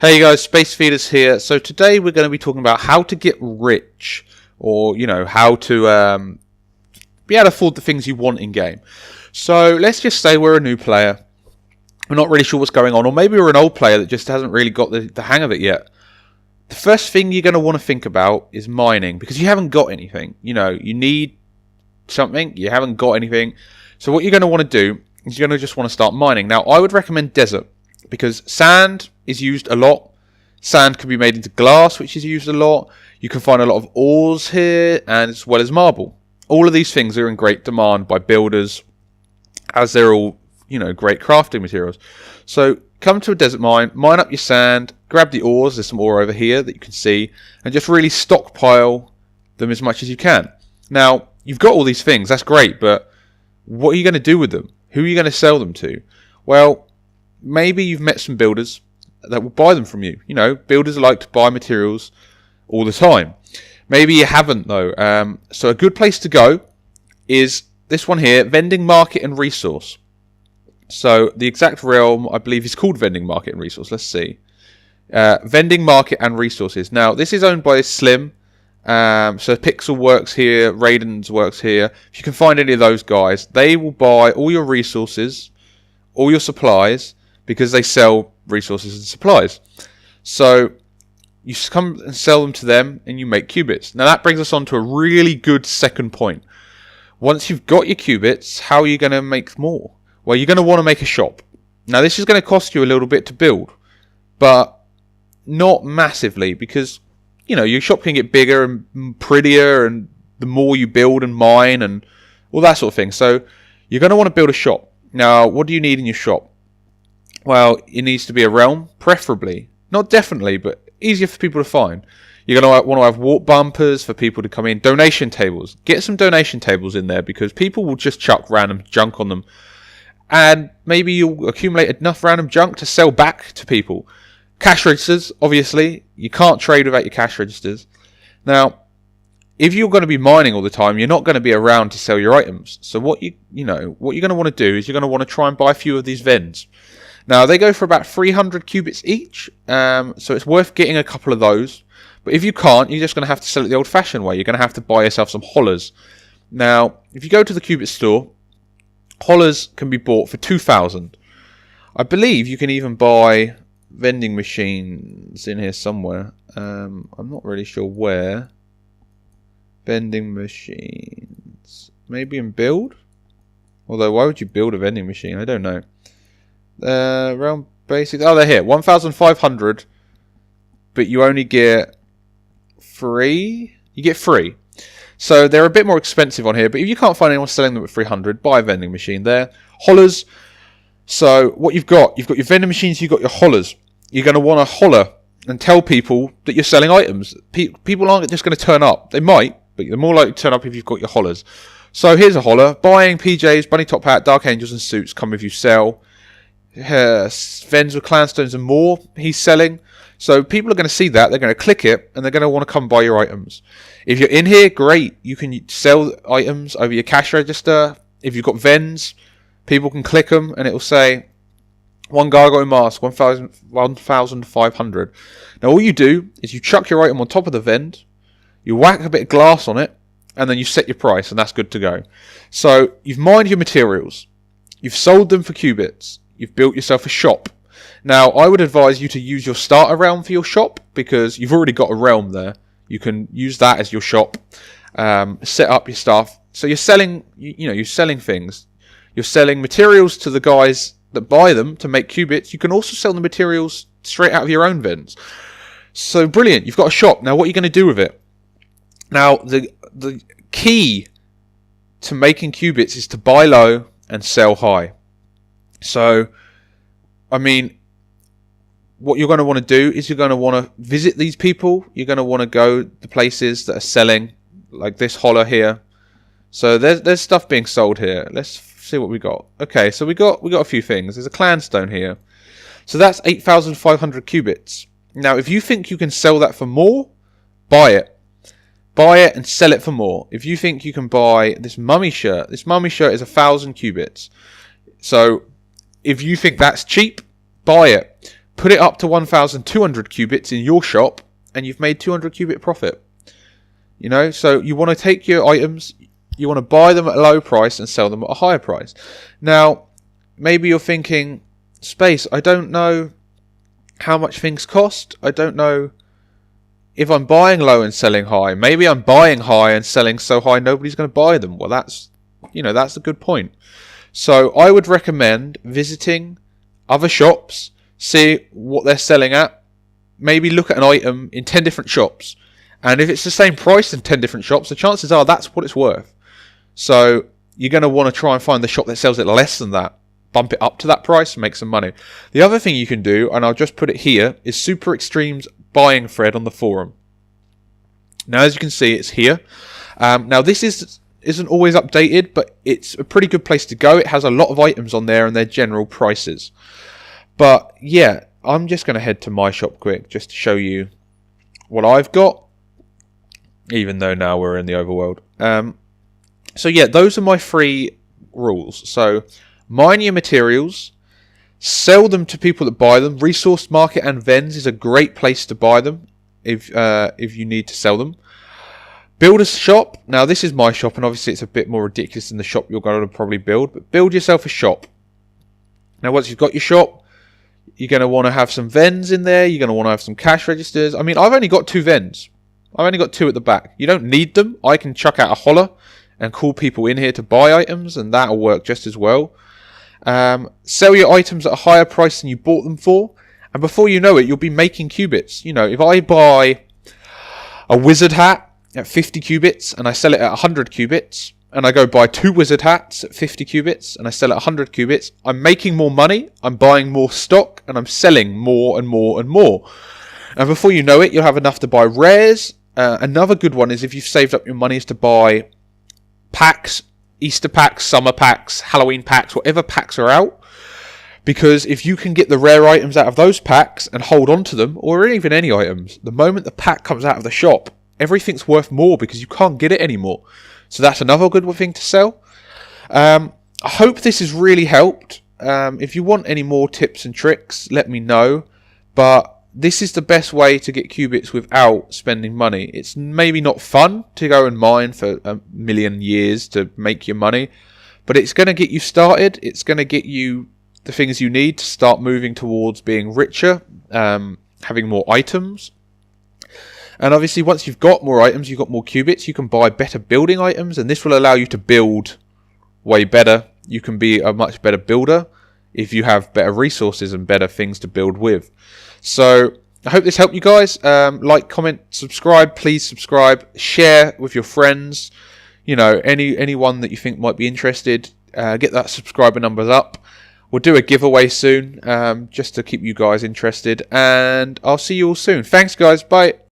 Hey guys, Space Feeders here. So today we're going to be talking about how to get rich, or how to be able to afford the things you want in game. So let's just say we're a new player. We're not really sure what's going on, or maybe we're an old player that just hasn't really got the hang of it yet. The first thing you're going to want to think about is mining, because you haven't got anything. You need something, you haven't got anything. So what you're going to want to do is you're going to just want to start mining. Now, I would recommend desert, because sand is used a lot. Sand can be made into glass, which is used a lot. You can find a lot of ores here, and as well as marble. All of these things are in great demand by builders, as they're all, great crafting materials. So come to a desert mine up your sand, grab the ores. There's some ore over here that you can see, and just really stockpile them as much as you can. Now, you've got all these things. That's great, but what are you going to do with them? Who are you going to sell them to? Well, maybe you've met some builders that will buy them from you. Builders like to buy materials all the time. Maybe you haven't, though. So a good place to go is this one here, Vending Market and Resource. So the exact realm, I believe, is called Vending Market and Resource. Let's see. Vending Market and Resources. Now, this is owned by Slim. So Pixel works here, Raiden's works here. If you can find any of those guys, they will buy all your resources, all your supplies, because they sell resources and supplies. So you come and sell them to them, and you make qubits. Now that brings us on to a really good second point. Once you've got your qubits, how are you going to make more? Well, you're going to want to make a shop. Now this is going to cost you a little bit to build, but not massively, because your shop can get bigger and prettier, and the more you build and mine and all that sort of thing. So you're going to want to build a shop. Now, what do you need in your shop? Well, it needs to be a realm, preferably. Not definitely, but easier for people to find. You're going to want to have warp bumpers for people to come in. Donation tables. Get some donation tables in there, because people will just chuck random junk on them. And maybe you'll accumulate enough random junk to sell back to people. Cash registers, obviously. You can't trade without your cash registers. Now, if you're going to be mining all the time, you're not going to be around to sell your items. So what you're going to want to do is you're going to want to try and buy a few of these vends. Now, they go for about 300 qubits each, so it's worth getting a couple of those. But if you can't, you're just going to have to sell it the old-fashioned way. You're going to have to buy yourself some hollers. Now, if you go to the qubit store, hollers can be bought for 2,000. I believe you can even buy vending machines in here somewhere. I'm not really sure where. Vending machines. Maybe in build? Although, why would you build a vending machine? I don't know. Realm basics. Oh, they're here. 1,500, but you only get 3. You get 3. So they're a bit more expensive on here, but if you can't find anyone selling them at 300, buy a vending machine there. Hollers. So what you've got your vending machines, you've got your hollers. You're going to want to holler and tell people that you're selling items. People aren't just going to turn up. They might, but they're more likely to turn up if you've got your hollers. So here's a holler. Buying PJs, bunny top hat, dark angels and suits come if you sell. Vens with clanstones and more he's selling. So people are going to see that, they're going to click it, and they're going to want to come buy your items. If you're in here, great, you can sell items over your cash register. If you've got vens, people can click them and it'll say one gargoyle mask, 1,500. Now all you do is you chuck your item on top of the vend, you whack a bit of glass on it, and then you set your price, and that's good to go. So you've mined your materials, you've sold them for qubits, you've built yourself a shop. Now, I would advise you to use your starter realm for your shop, because you've already got a realm there. You can use that as your shop. Set up your stuff. So you're selling, you're selling things. You're selling materials to the guys that buy them to make qubits. You can also sell the materials straight out of your own vents. So brilliant. You've got a shop. Now, what are you going to do with it? Now, the key to making qubits is to buy low and sell high. So, I mean, what you're going to want to do is you're going to want to visit these people. You're going to want to go to places that are selling, like this holler here. So there's stuff being sold here. Let's see what we got. Okay, so we got a few things. There's a clanstone here. So that's 8,500 qubits. Now, if you think you can sell that for more, buy it. Buy it and sell it for more. If you think you can buy this mummy shirt is 1,000 qubits. So if you think that's cheap, buy it. put it up to 1,200 qubits in your shop, and you've made 200 qubit profit. You know, so you want to take your items, you want to buy them at a low price and sell them at a higher price. Now, maybe you're thinking, Space, I don't know how much things cost. I don't know if I'm buying low and selling high. Maybe I'm buying high and selling so high nobody's going to buy them. Well, that's a good point. So I would recommend visiting other shops, see what they're selling at, maybe look at an item in 10 different shops, and if it's the same price in 10 different shops, the chances are that's what it's worth. So you're going to want to try and find the shop that sells it less than that, bump it up to that price and make some money. The other thing you can do, and I'll just put it here, is Super Extreme's buying thread on the forum. Now, as you can see, it's here. Now, this isn't always updated, but it's a pretty good place to go. It has a lot of items on there and their general prices. But yeah, I'm just going to head to my shop quick just to show you what I've got, even though now we're in the overworld. So yeah, those are my 3 rules. So mine your materials, sell them to people that buy them. Resource Market and Vens is a great place to buy them if you need to sell them. Build a shop. Now, this is my shop, and obviously it's a bit more ridiculous than the shop you're going to probably build, but build yourself a shop. Now, once you've got your shop, you're going to want to have some Vens in there. You're going to want to have some cash registers. I mean, I've only got 2 Vens. I've only got 2 at the back. You don't need them. I can chuck out a holler and call people in here to buy items, and that'll work just as well. Sell your items at a higher price than you bought them for, and before you know it, you'll be making qubits. You know, if I buy a wizard hat at 50 qubits and I sell it at 100 qubits, and I go buy 2 wizard hats at 50 qubits and I sell at 100 qubits, I'm making more money, I'm buying more stock, and I'm selling more and more and more. And before you know it, you'll have enough to buy rares. Another good one is if you've saved up your money is to buy packs, Easter packs, summer packs, Halloween packs, whatever packs are out. Because if you can get the rare items out of those packs and hold on to them, or even any items, the moment the pack comes out of the shop, everything's worth more because you can't get it anymore. So that's another good thing to sell. I hope this has really helped. If you want any more tips and tricks, let me know. But this is the best way to get qubits without spending money. It's maybe not fun to go and mine for a million years to make your money, but it's going to get you started. It's going to get you the things you need to start moving towards being richer, having more items. And obviously, once you've got more items, you've got more qubits, you can buy better building items, and this will allow you to build way better. You can be a much better builder if you have better resources and better things to build with. So I hope this helped you guys. Like, comment, subscribe. Please subscribe. Share with your friends. You know, anyone that you think might be interested. Get that subscriber numbers up. We'll do a giveaway soon, just to keep you guys interested. And I'll see you all soon. Thanks, guys. Bye.